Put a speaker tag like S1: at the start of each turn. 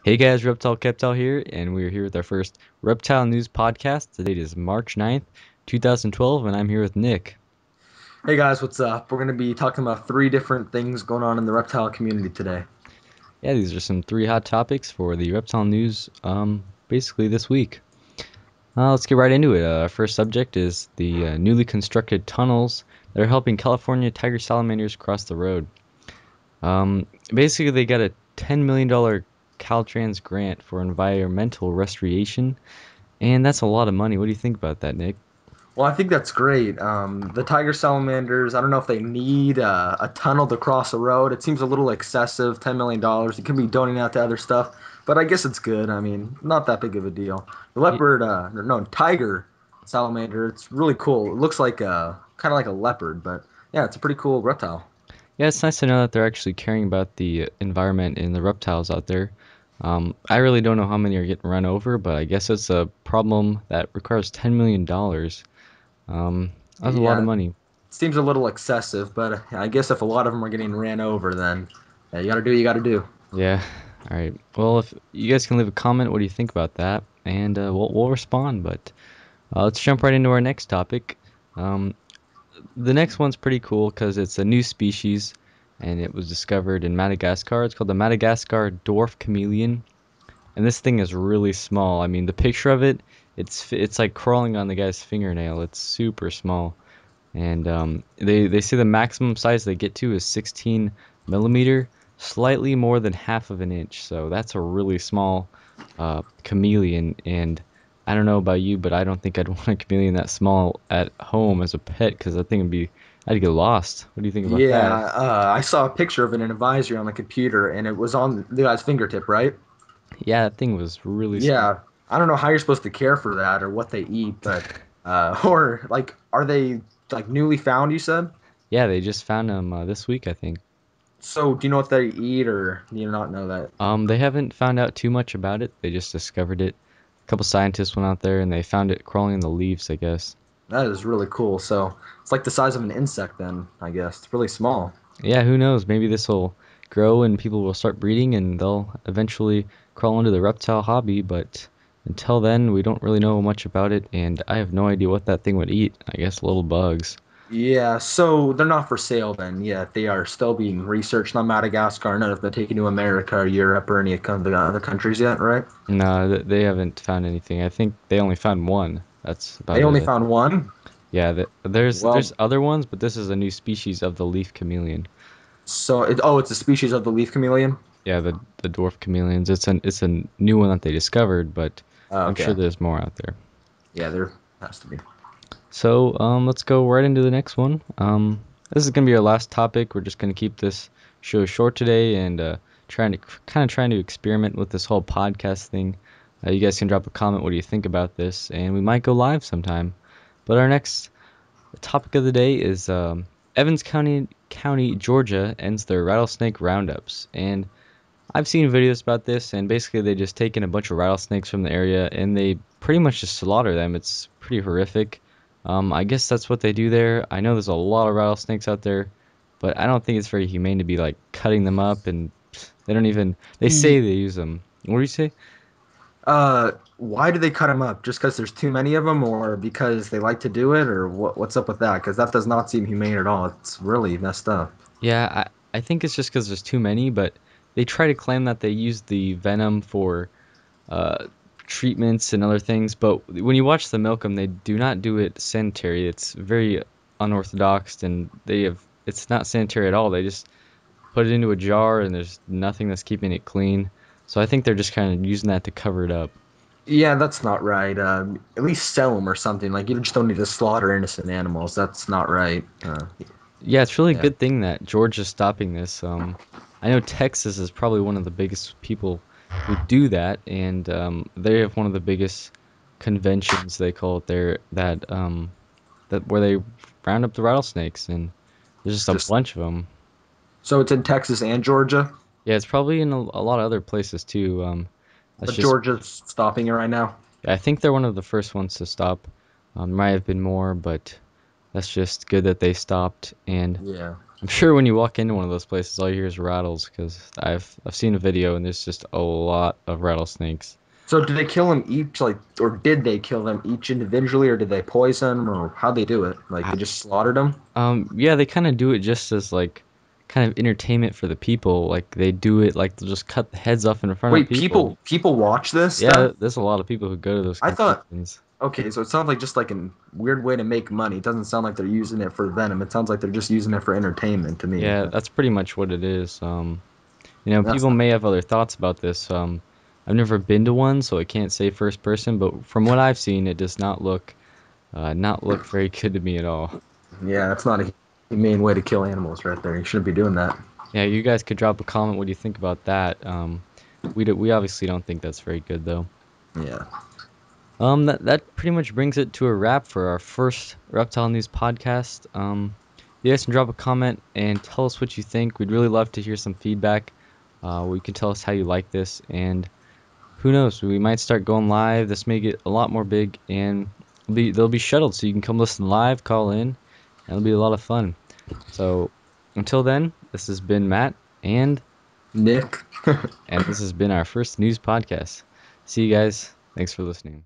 S1: Hey guys, reptilekeptile here, and we're here with our first reptile news podcast. The date is March 9th, 2012, and I'm here with Nick.
S2: Hey guys, what's up? We're going to be talking about three different things going on in the reptile community today.
S1: Yeah, these are some three hot topics for the reptile news basically this week. Let's get right into it. Our first subject is the newly constructed tunnels that are helping California tiger salamanders cross the road. Basically, they got a $10 million Caltrans grant for environmental restoration, and that's a lot of money. What do you think about that, Nick?
S2: Well, I think that's great. The tiger salamanders, I don't know if they need a tunnel to cross a road. It seems a little excessive, $10 million. It could be donating out to other stuff, but I guess it's good. I mean, not that big of a deal. The leopard, no, tiger salamander, it's really cool. It looks like kind of like a leopard, but yeah, it's a pretty cool reptile.
S1: Yeah, it's nice to know that they're actually caring about the environment and the reptiles out there. I really don't know how many are getting run over, but I guess it's a problem that requires $10 million. That's a lot of
S2: Yeah,
S1: money.
S2: seems a little excessive, but I guess if a lot of them are getting ran over, then yeah, you got to do what you got to do.
S1: Yeah. All right. Well, if you guys can leave a comment, what do you think about that? And we'll respond. But let's jump right into our next topic. Um, the next one's pretty cool because it's a new species, and it was discovered in Madagascar. It's called the Madagascar dwarf chameleon. And this thing is really small. I mean, the picture of it, it's like crawling on the guy's fingernail. It's super small. And they say the maximum size they get to is 16 millimeter, slightly more than half of an inch. So that's a really small chameleon. And I don't know about you, but I don't think I'd want a chameleon that small at home as a pet because that thing would be, I'd get lost. What do you think about
S2: Yeah,
S1: that?
S2: I saw a picture of it in an advisory on the computer, and it was on the guy's fingertip, right?
S1: Yeah, that thing was really small.
S2: Yeah, I don't know how you're supposed to care for that or what they eat, but or like, are they like newly found? You said.
S1: Yeah, they just found him this week, I think.
S2: So, do you know what they eat, or do you not know that?
S1: They haven't found out too much about it. They just discovered it. A couple scientists went out there and they found it crawling in the leaves, I guess.
S2: That is really cool. So, it's like the size of an insect, then I guess it's really small.
S1: Yeah, who knows? Maybe this will grow and people will start breeding and they'll eventually crawl into the reptile hobby, but until then, we don't really know much about it, and I have no idea what that thing would eat. I guess little bugs.
S2: Yeah, so they're not for sale then yet. They are still being researched on Madagascar. None of them taken to America or Europe or any of the other countries yet, right?
S1: No, they haven't found anything. I think they only found one. That's
S2: They
S1: about
S2: only
S1: it.
S2: found one.
S1: Yeah, there's
S2: Well,
S1: other ones, but this is a new species of the leaf chameleon.
S2: it's a species of the leaf chameleon.
S1: Yeah, the dwarf chameleons. It's a new one that they discovered, but
S2: Oh,
S1: I'm sure
S2: okay.
S1: there's more out there.
S2: Yeah, there has to be.
S1: So let's go right into the next one. This is gonna be our last topic. We're just gonna keep this show short today and trying to experiment with this whole podcast thing. You guys can drop a comment. What do you think about this? And we might go live sometime. But our next topic of the day is Evans County, Georgia ends their rattlesnake roundups, and I've seen videos about this, and basically they just take in a bunch of rattlesnakes from the area and they pretty much just slaughter them. It's pretty horrific. I guess that's what they do there. I know there's a lot of rattlesnakes out there, but I don't think it's very humane to be like cutting them up, and they don't even. They say
S2: E-
S1: they use them. What do you say?
S2: why do they cut them up? Just because there's too many of them, or because they like to do it, or what's up with that? Because that does not seem humane at all. It's really messed up.
S1: Yeah, I think it's just because there's too many, but they try to claim that they use the venom for uh, treatments and other things. But when you watch them milk them, they do not do it sanitary. It's very unorthodox, and it's not sanitary at all. They just put it into a jar, and there's nothing that's keeping it clean. So I think they're just kind of using that to cover it up.
S2: Yeah, that's not right. At least sell them or something. Like you just don't need to slaughter innocent animals. That's not right.
S1: Yeah, it's really a
S2: Yeah,
S1: good thing that Georgia's stopping this. I know Texas is probably one of the biggest people who do that, and they have one of the biggest conventions they call it there that where they round up the rattlesnakes, and there's just a
S2: just
S1: bunch of them.
S2: so it's in Texas and Georgia,
S1: Yeah, it's probably in a lot of other places too. That's
S2: but
S1: just
S2: Georgia's stopping it right now.
S1: I think they're one of the first ones to stop. Might have been more, but that's just good that they stopped. And
S2: Yeah.
S1: I'm sure when you walk into one of those places, all you hear is rattles because I've seen a video and there's just a lot of rattlesnakes.
S2: So did they kill them each, like, or did they kill them each individually, or did they poison them, or how'd they do it? Like,
S1: I,
S2: they just slaughtered them?
S1: yeah, they kind of do it just as like kind of entertainment for the people. Like they do it like they'll just cut the heads off in front of
S2: Wait,
S1: people.
S2: people watch this
S1: Yeah,
S2: stuff?
S1: there's a lot of people who go to those
S2: I thought,
S1: conventions.
S2: okay, so it sounds like just like a weird way to make money. It doesn't sound like they're using it for venom. It sounds like they're just using it for entertainment to me.
S1: Yeah, that's pretty much what it is.
S2: That's
S1: People
S2: not,
S1: may have other thoughts about this. I've never been to one, so I can't say first person, but from what I've seen, it does not look very good to me at all.
S2: yeah, that's not a humane way to kill animals right there. You shouldn't be doing that.
S1: Yeah, you guys could drop a comment. What do you think about that? We obviously don't think that's very good though.
S2: Yeah.
S1: That pretty much brings it to a wrap for our first Reptile News podcast. You guys can drop a comment and tell us what you think. We'd really love to hear some feedback. You can tell us how you like this, and who knows, we might start going live. This may get a lot more big, and they'll be shuttled, so you can come listen live, call in, and it'll be a lot of fun. So until then, this has been Matt,
S2: Nick.
S1: and this has been our first news podcast. See you guys. Thanks for listening.